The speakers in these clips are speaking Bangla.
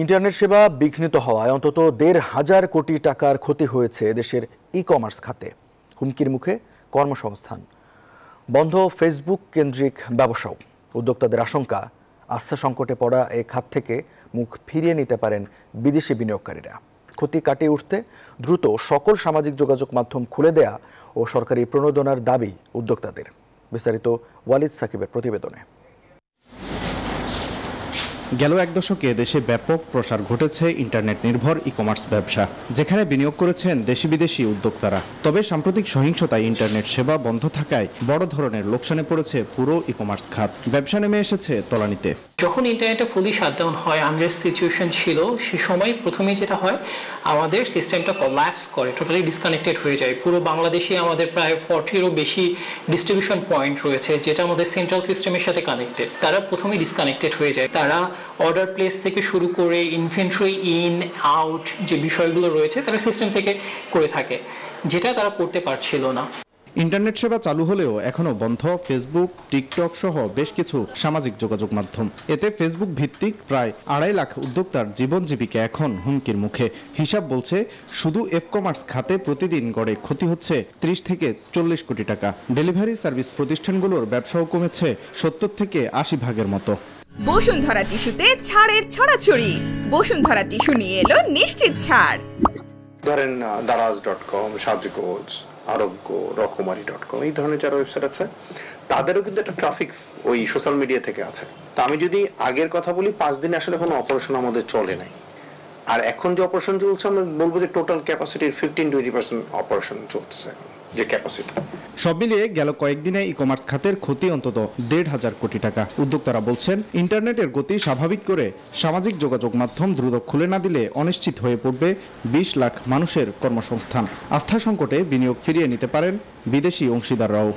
ইন্টারনেট সেবা বিঘ্নিত হওয়ায় অন্তত ১,৫০০ কোটি টাকার ক্ষতি হয়েছে দেশের ই-কমার্স খাতে। হুমকির মুখে কর্মসংস্থান, বন্ধ ফেসবুক কেন্দ্রিক ব্যবসাও। উদ্যোক্তাদের আশঙ্কা, আস্থা সংকটে পড়া এ খাত থেকে মুখ ফিরিয়ে নিতে পারেন বিদেশি বিনিয়োগকারীরা। ক্ষতি কাটিয়ে উঠতে দ্রুত সকল সামাজিক যোগাযোগ মাধ্যম খুলে দেয়া ও সরকারি প্রণোদনার দাবি উদ্যোক্তাদের। বিস্তারিত ওয়ালিদ সাকিবের প্রতিবেদনে। গেল এক দশকে দেশে ব্যাপক প্রসার ঘটেছে ইন্টারনেট নির্ভর ই-কমার্স ব্যবসা, যেখানে বিনিয়োগ করেছেন দেশি বিদেশি উদ্যোক্তারা। তবে সাম্প্রতিক সহিংসতায় ইন্টারনেট সেবা বন্ধ থাকায় বড় ধরনের লোকসানে পড়েছে পুরো ই-কমার্স খাত। ব্যবসা নেমে এসেছে তলানিতে। যখন ইন্টারনেটে ফুলি শাটডাউন হয়, আনরেস্ট সিচুয়েশন ছিল, সে সময় প্রথমেই যেটা হয়, আমাদের সিস্টেমটা কোল্যাপস করে, টোটালি ডিসকানেক্টেড হয়ে যায়। পুরো বাংলাদেশে আমাদের প্রায় 40-এরও বেশি ডিস্ট্রিবিউশন পয়েন্ট রয়েছে, যেটা আমাদের সেন্ট্রাল সিস্টেমের সাথে কানেক্টেড। তারা প্রথমেই ডিসকানেক্টেড হয়ে যায়। তারা অর্ডার প্লেস থেকে শুরু করে ইনভেন্টরি ইন আউট যে বিষয়গুলো রয়েছে, তারা সিস্টেম থেকে করে থাকে, যেটা তারা করতে পারছিল না। ইন্টারনেট সেবা চালু হলেও এখনো বন্ধ ফেসবুক, টিকটক সহ বেশ কিছু সামাজিক যোগাযোগ মাধ্যম। এতে ফেসবুক ভিত্তিক প্রায় ২.৫ লাখ উদ্যোক্তার জীবন জীবিকা এখন হুমকির মুখে। হিসাব বলছে, শুধু ই-কমার্স খাতে প্রতিদিন গড়ে ক্ষতি হচ্ছে ৩০ থেকে ৪০ কোটি টাকা। ডেলিভারি সার্ভিস প্রতিষ্ঠানগুলোর ব্যবসাও কমেছে ৭০ থেকে ৮০ ভাগের মতো। বসুন্ধরা টিস্যুতে ছাড়ের ছড়াছড়ি। বসুন্ধরা টিস্যু নিয়ে এলো নিশ্চিত ছাড়। ধরেন daraz.com, সাজগোজ, আরোগ্য, রকমারি.com, এই ধরনের যারা ওয়েবসাইট আছে, তাদেরও কিন্তু একটা ট্রাফিক ওই সোশ্যাল মিডিয়া থেকে আছে। তা আমি যদি আগের কথা বলি, 5 দিনে আসলে কোনো অপারেশন আমাদের চলে নাই। আর এখন যে অপারেশন চলছে, আমরা বলবো যে টোটাল ক্যাপাসিটির 15-20% অপারেশন চলছে এখন, যে ক্যাপাসিটি। সব মিলিয়ে গেল কয়েকদিনে ই-কমার্স খাতের ক্ষতি অন্তত ১,৫০০ কোটি টাকা। উদ্যোক্তারা বলছেন, ইন্টারনেটের গতি স্বাভাবিক করে সামাজিক যোগাযোগ মাধ্যম দ্রুত খুলে না দিলে অনিশ্চিত হয়ে পড়বে ২০ লাখ মানুষের কর্মসংস্থান। আস্থা সংকটে বিনিয়োগ ফিরিয়ে নিতে পারেন বিদেশি অংশীদাররাও।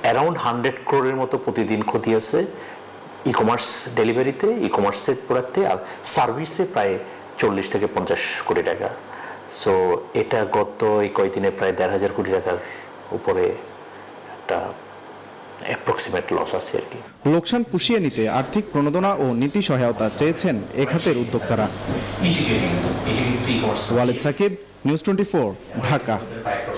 অ্যারাউন্ড 100 ক্রোড়ের মতো প্রতিদিন ক্ষতি আছে ই-কমার্স ডেলিভারিতে, ই-কমার্সের প্রোডাক্টে, আর সার্ভিসে প্রায় 40 থেকে 50 কোটি টাকা। সো এটা গত এই কয়েকদিনে প্রায় ১,৫০০ কোটি টাকার উপরে একটা অ্যাপ্রক্সিমেট লস আছে আর কি। লোকসান পুষিয়ে নিতে আর্থিক প্রণোদনা ও নীতি সহায়তা চেয়েছেন এ খাতের উদ্যোক্তারা। ওয়ালিদ সাকিব, নিউজ 24, ঢাকা।